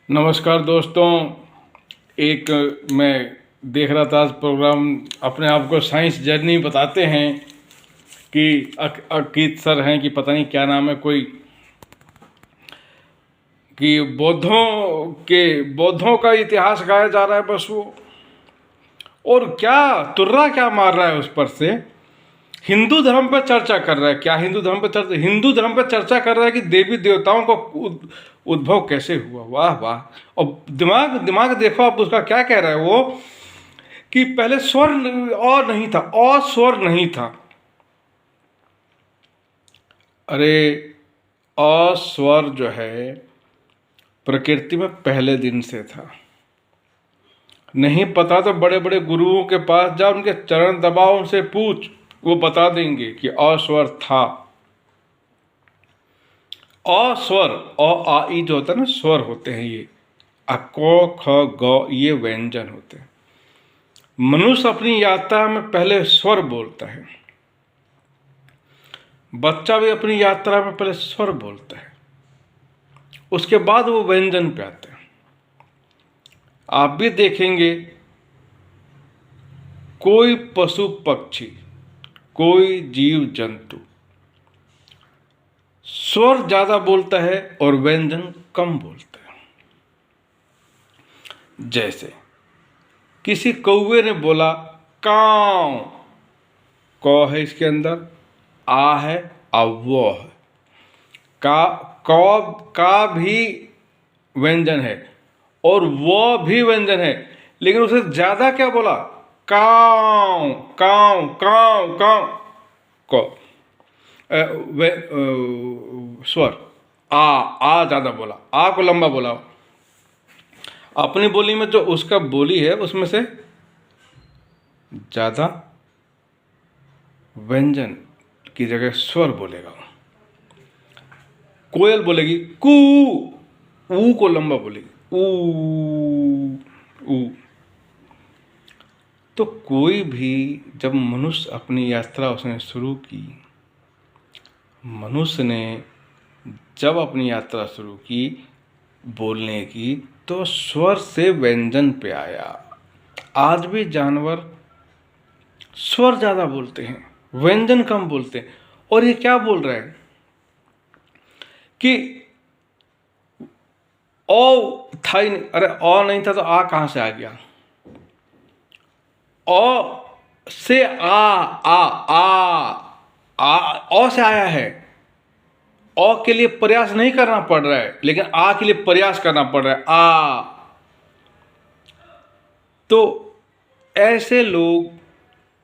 नमस्कार दोस्तों। एक मैं देख रहा था आज प्रोग्राम, अपने आप को साइंस जर्नी बताते हैं कि अकीत सर हैं कि पता नहीं क्या नाम है कोई, कि बौद्धों का इतिहास गाया जा रहा है बस वो, और क्या तुर्रा क्या मार रहा है उस पर से। हिंदू धर्म पर चर्चा कर रहा है, क्या हिंदू धर्म पर चर्चा कर रहा है कि देवी देवताओं को उद्भव कैसे हुआ। वाह वाह। और दिमाग दिमाग देखो आप, उसका क्या कह रहा है वो, कि पहले स्वर और नहीं था, और स्वर नहीं था। अरे अस्वर जो है प्रकृति में पहले दिन से था। नहीं पता तो बड़े बड़े गुरुओं के पास जा, उनके चरण दबाओ, उनसे पूछ, वो बता देंगे कि अस्वर था। अस्वर अ आ ई जो होता है ना, स्वर होते हैं ये, अ क ख ग, ये व्यंजन होते हैं। मनुष्य अपनी यात्रा में पहले स्वर बोलता है, बच्चा भी अपनी यात्रा में पहले स्वर बोलता है, उसके बाद वो व्यंजन पे आते हैं। आप भी देखेंगे कोई पशु पक्षी, कोई जीव जंतु स्वर ज्यादा बोलता है और व्यंजन कम बोलता है। जैसे किसी कौवे ने बोला काव, क है इसके अंदर, आ है, वो है, का भी व्यंजन है और वो भी व्यंजन है, लेकिन उसे ज्यादा क्या बोला, काव काव काव काव। क स्वर आ ज्यादा बोला, आ को लंबा बोला। अपनी बोली में जो उसका बोली है उसमें से ज्यादा व्यंजन की जगह स्वर बोलेगा। कोयल बोलेगी कू, ऊ को लंबा बोलेगी, ऊ। तो कोई भी, जब मनुष्य अपनी यात्रा उसने शुरू की, मनुष्य ने जब अपनी यात्रा शुरू की बोलने की, तो स्वर से व्यंजन पे आया। आज भी जानवर स्वर ज्यादा बोलते हैं, व्यंजन कम बोलते हैं। और ये क्या बोल रहा है कि ओ था ही नहीं। अरे ओ नहीं था तो आ कहां से आ गया। ओ से आ ओ से आया है। ओ के लिए प्रयास नहीं करना पड़ रहा है, लेकिन आ के लिए प्रयास करना पड़ रहा है, आ। तो ऐसे लोग,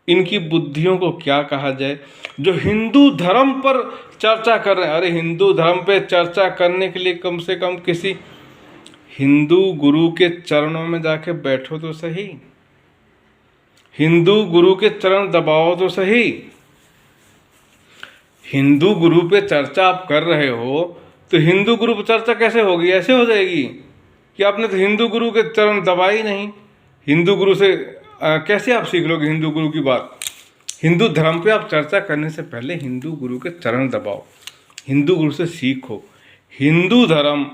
इनकी बुद्धियों को क्या कहा जाए, जो हिंदू धर्म पर चर्चा कर रहे हैं। अरे हिंदू धर्म पे चर्चा करने के लिए कम से कम किसी हिंदू गुरु के चरणों में जाके बैठो तो सही, हिंदू गुरु के चरण दबाओ तो सही। हिंदू गुरु पे चर्चा आप कर रहे हो तो हिंदू गुरु पे चर्चा कैसे होगी, ऐसे हो जाएगी कि आपने तो हिंदू गुरु के चरण दबाए नहीं। हिंदू गुरु से कैसे आप सीख लोगे हिंदू गुरु की बात। हिंदू धर्म पे आप चर्चा करने से पहले हिंदू गुरु के चरण दबाओ, हिंदू गुरु से सीखो। हिंदू धर्म,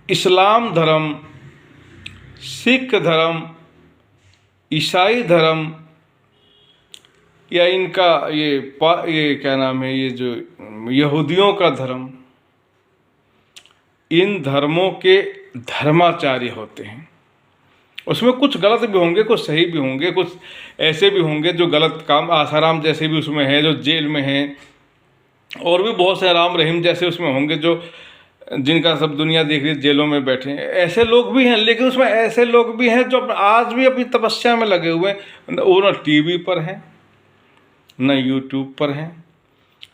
इस्लाम धर्म, सिख धर्म, ईसाई धर्म, या इनका ये क्या नाम है, ये जो यहूदियों का धर्म, इन धर्मों के धर्माचार्य होते हैं। उसमें कुछ गलत भी होंगे, कुछ सही भी होंगे, कुछ ऐसे भी होंगे जो गलत काम, आसाराम जैसे भी उसमें है जो जेल में हैं, और भी बहुत से राम रहीम जैसे उसमें होंगे जो, जिनका सब दुनिया देख रही है, जेलों में बैठे हैं। ऐसे लोग भी हैं, लेकिन उसमें ऐसे लोग भी हैं जो आज भी अपनी तपस्या में लगे हुए हैं। वो ना टीवी पर हैं, न यूट्यूब पर हैं,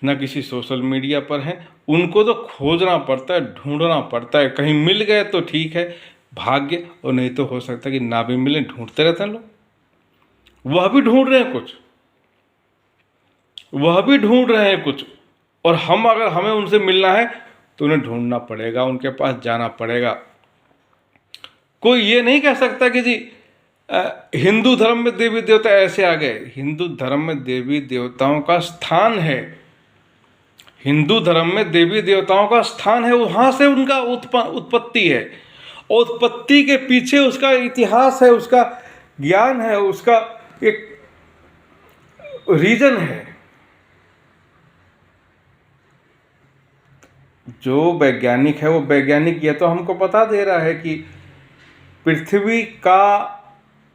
न किसी सोशल मीडिया पर हैं। उनको तो खोजना पड़ता है, ढूंढना पड़ता है। कहीं मिल गए तो ठीक है, भाग्य, और नहीं तो हो सकता है कि ना भी मिले। ढूंढते रहते हैं लोग, वह भी ढूंढ रहे हैं कुछ, वह भी ढूंढ रहे हैं कुछ। और हम, अगर हमें उनसे मिलना है तो उन्हें ढूंढना पड़ेगा, उनके पास जाना पड़ेगा। कोई ये नहीं कह सकता कि जी हिंदू धर्म में देवी देवता ऐसे आ गए। हिंदू धर्म में देवी देवताओं का स्थान है। हिंदू धर्म में देवी देवताओं का स्थान है, वहाँ से उनका उत्पत्ति है। और उत्पत्ति के पीछे उसका इतिहास है, उसका ज्ञान है, उसका एक रीजन है। जो वैज्ञानिक है वो वैज्ञानिक ये तो हमको बता दे रहा है कि पृथ्वी का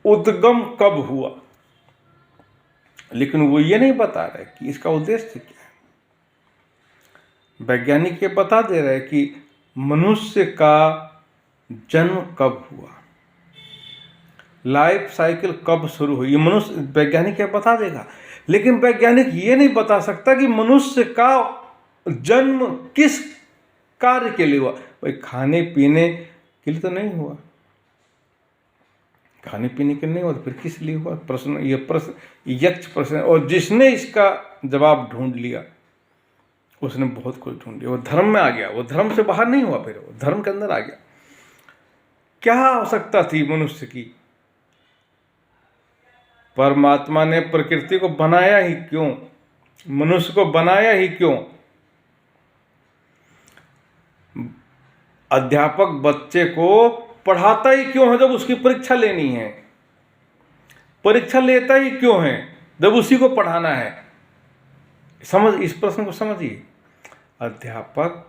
उद्गम कब हुआ, लेकिन वो ये नहीं बता रहे कि इसका उद्देश्य क्या है। वैज्ञानिक ये बता दे रहे हैं कि मनुष्य का जन्म कब हुआ, लाइफ साइकिल कब शुरू हुई, ये मनुष्य वैज्ञानिक ये बता देगा। लेकिन वैज्ञानिक ये नहीं बता सकता कि मनुष्य का जन्म किस कार्य के लिए हुआ। भाई खाने पीने के लिए तो नहीं हुआ, खाने पीने के लिए नहीं हुआ तो फिर किस लिए हुआ? प्रश्न, ये प्रश्न यक्ष प्रश्न। और जिसने इसका जवाब ढूंढ लिया उसने बहुत कुछ ढूंढ लिया, वो धर्म में आ गया, वो धर्म से बाहर नहीं हुआ, फिर वो धर्म के अंदर आ गया। क्या आवश्यकता थी मनुष्य की? परमात्मा ने प्रकृति को बनाया ही क्यों, मनुष्य को बनाया ही क्यों? अध्यापक बच्चे को पढ़ाता ही क्यों है जब उसकी परीक्षा लेनी है? परीक्षा लेता ही क्यों है जब उसी को पढ़ाना है? समझ, इस प्रश्न को समझिए। अध्यापक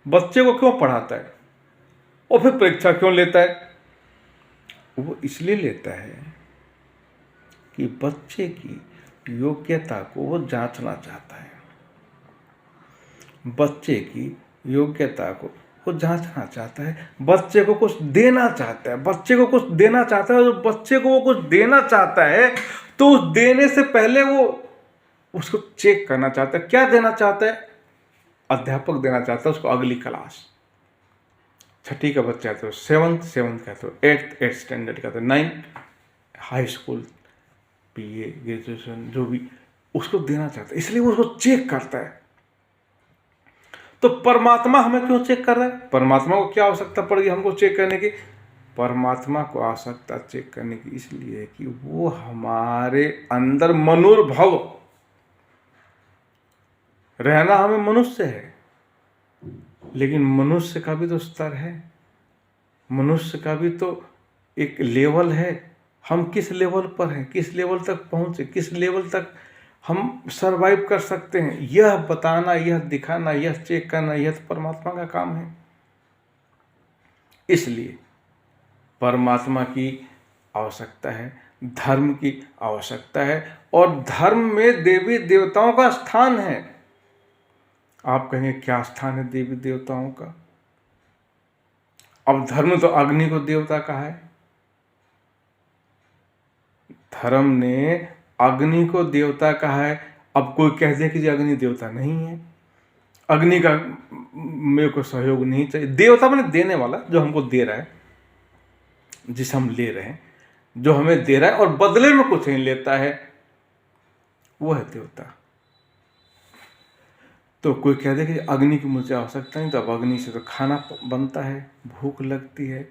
बच्चे को क्यों पढ़ाता है और फिर परीक्षा क्यों लेता है? वो इसलिए लेता है कि बच्चे की योग्यता को वो जांचना चाहता है, बच्चे की योग्यता को वो जांचना चाहता है, बच्चे को कुछ देना चाहता है, बच्चे को कुछ देना चाहता है। और जब बच्चे को वो कुछ देना चाहता है तो उस देने से पहले वो उसको चेक करना चाहता है। क्या देना चाहता है? अध्यापक देना चाहता है उसको अगली क्लास, छठी का बच्चा है तो सेवन्थ का, तो एट्थ स्टैंडर्ड का, तो 9 हाई स्कूल, बीए, ग्रेजुएशन, जो भी उसको देना चाहता है, इसलिए वो उसको चेक करता है। तो परमात्मा हमें क्यों चेक कर रहा है? परमात्मा को क्या आवश्यकता पड़ेगी हमको चेक करने की? परमात्मा को आवश्यकता चेक करने की इसलिए है कि वो हमारे अंदर मनुर्भव रहना, हमें मनुष्य है, लेकिन मनुष्य का भी तो स्तर है, मनुष्य का भी तो एक लेवल है। हम किस लेवल पर हैं, किस लेवल तक पहुंचे, किस लेवल तक हम सरवाइव कर सकते हैं, यह बताना, यह दिखाना, यह चेक करना, यह तो परमात्मा का काम है। इसलिए परमात्मा की आवश्यकता है, धर्म की आवश्यकता है, और धर्म में देवी देवताओं का स्थान है। आप कहेंगे क्या स्थान है देवी देवताओं का? अब धर्म तो अग्नि को देवता कहा है, धर्म ने अग्नि को देवता कहा है। अब कोई कह दे कि अग्नि देवता नहीं है, अग्नि का मेरे को सहयोग नहीं चाहिए। देवता मैंने देने वाला, जो हमको दे रहा है, जिसे हम ले रहे हैं, जो हमें दे रहा है और बदले में कुछ नहीं लेता है, वो है देवता। तो कोई कह दे कि अग्नि की मुझे आवश्यकता नहीं, तो अब अग्नि से तो खाना बनता है, भूख लगती है,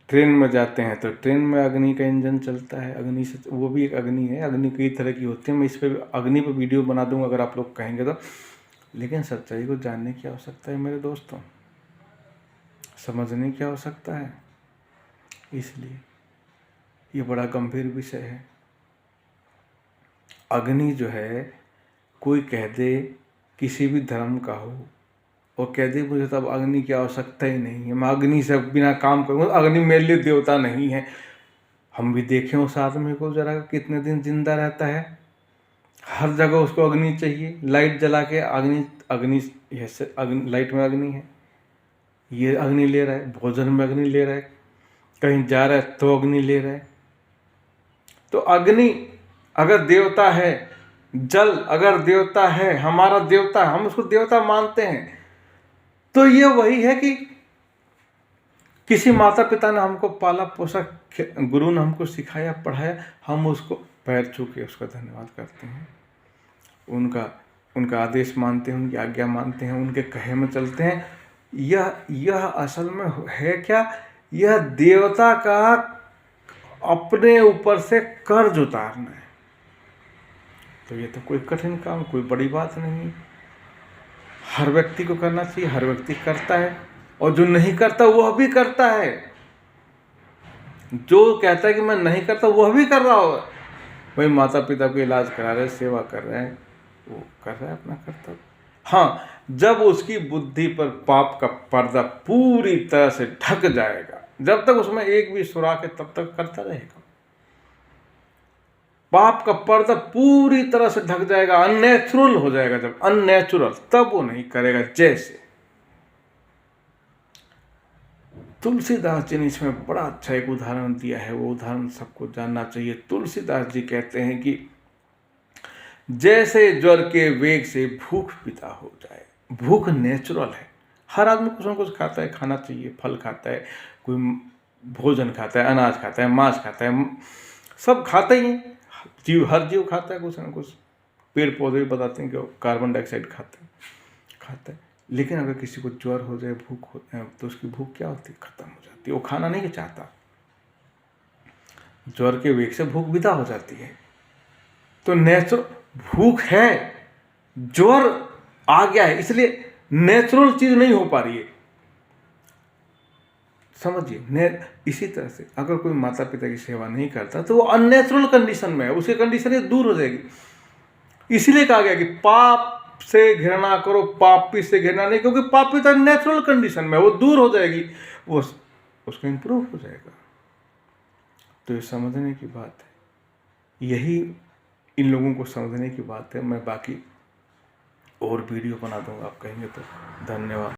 ट्रेन में जाते हैं तो ट्रेन में अग्नि का इंजन चलता है, अग्नि से, वो भी एक अग्नि है। अग्नि कई तरह की होती है, मैं इस पर अग्नि पर वीडियो बना दूंगा अगर आप लोग कहेंगे तो। लेकिन सच्चाई को जानने की आवश्यकता है मेरे दोस्तों, समझने की आवश्यकता है। इसलिए ये बड़ा गंभीर विषय है। अग्नि जो है, कोई कह दे किसी भी धर्म का हो और कह दे मुझे तब अग्नि की आवश्यकता ही नहीं है, मैं अग्नि से बिना काम करूँगा, अग्नि मेरे लिए देवता नहीं है। हम भी देखें उस आदमी को जरा, कितने दिन जिंदा रहता है, हर जगह उसको अग्नि चाहिए, लाइट जला के अग्नि अग्नि लाइट में अग्नि है, ये अग्नि ले रहा है, भोजन में अग्नि ले रहा है, कहीं जा रहा है तो अग्नि ले रहा है। तो अग्नि अगर देवता है, जल अगर देवता है, हमारा देवता है, हम उसको देवता मानते हैं, तो ये वही है कि किसी माता पिता ने हमको पाला पोसा, गुरु ने हमको सिखाया पढ़ाया, हम उसको पैर छू के उसका धन्यवाद करते हैं, उनका आदेश मानते हैं, उनकी आज्ञा मानते हैं, उनके कहे में चलते हैं। यह असल में है क्या? यह देवता का अपने ऊपर से कर्ज उतारना है। तो ये तो कोई कठिन काम, कोई बड़ी बात नहीं। हर व्यक्ति को करना चाहिए, हर व्यक्ति करता है, और जो नहीं करता वह भी करता है। जो कहता है कि मैं नहीं करता वह भी कर रहा होगा। भाई माता पिता को इलाज करा रहे, सेवा कर रहे हैं, वो कर रहा है अपना कर्तव्य। हाँ, जब उसकी बुद्धि पर पाप का पर्दा पूरी तरह से ढक जाएगा, जब तक उसमें एक भी सुराख है तब तक करता रहेगा। पाप का पर्दा पूरी तरह से ढक जाएगा, अननेचुरल हो जाएगा, जब अननेचुरल, तब वो नहीं करेगा। जैसे तुलसीदास जी ने इसमें बड़ा अच्छा एक उदाहरण दिया है, वो उदाहरण सबको जानना चाहिए। तुलसीदास जी कहते हैं कि जैसे ज्वर के वेग से भूख पिता हो जाए। भूख नेचुरल है, हर आदमी कुछ ना कुछ खाता है, खाना चाहिए, फल खाता है, कोई भोजन खाता है, अनाज खाता है, मांस खाता है, सब खाते ही हैं। जीव, हर जीव खाता है कुछ ना कुछ। पेड़ पौधे भी बताते हैं कि कार्बन डाइऑक्साइड खाता है। लेकिन अगर किसी को ज्वर हो जाए, भूख हो, तो उसकी भूख क्या होती है? खत्म हो जाती है। वो खाना नहीं चाहता, ज्वर के वेग से भूख विदा हो जाती है। तो नेचुरल भूख है, ज्वर आ गया है, इसलिए नेचुरल चीज नहीं हो पा रही है, समझिए। इसी तरह से अगर कोई माता पिता की सेवा नहीं करता तो वो अननेचुरल कंडीशन में है, उसकी कंडीशन ये दूर हो जाएगी। इसीलिए कहा गया कि पाप से घृणा करो, पापी से घृणा नहीं, क्योंकि पापी तो नेचुरल कंडीशन में, वो दूर हो जाएगी, वो उसको इंप्रूव हो जाएगा। तो ये समझने की बात है, यही इन लोगों को समझने की बात है। मैं बाकी और वीडियो बना दूंगा, आप कहेंगे तो। धन्यवाद।